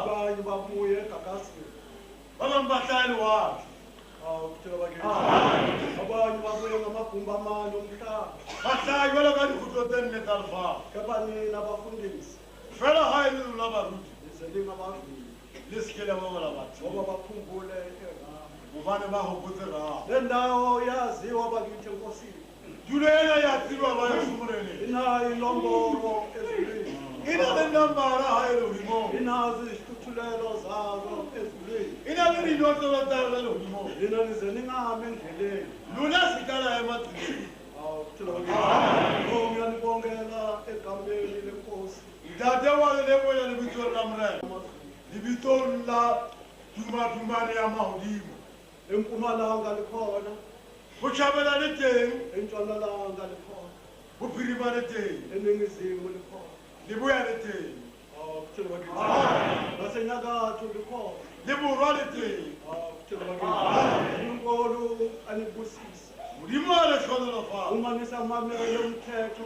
abanye babuye eGagasini Bahlali wakhe. kuthiwa bakithi abanye babuye ngamagumbi amane omhlaba Bahlali jwalo ka dikgutlotse nne tsa lefatshe. kepha nina bafundisi Fela ha e le lona baruti nize ningabavili le se ke la bobola batho. ngoba bakhumbule eRama Hobane ba hopotse Rama. le ndawo yaziwa bakithi enkosini Tulo ena ya tsebwa ba Yesu Morena. inayo inombolo ezulwini E na le nambara ha e le hodimong. inazo izihluthulelo zazo ezulwini E na le dinotlolo tsa yona le hodimong. nina nize ningami endleleni Lona se kala ema tseleng. kuthiwa bakithi ngiyanibongela egameni lenkosi Ntate wa le leboya lebitsong la Morena. Lebitsong la tumadumane ya mahodimo. empumalanga likhona Ho tjhabela le teng, entshonalanga likhona bophirima le teng, eningizimu likhona leboya le teng, kuthiwa bakithi nasenyakatho likhona le borwa le teng. kuthiwa bakithi uNkulunkulu anibusise Modimo a le hlohonolofatsa. uma nisamamele umthetho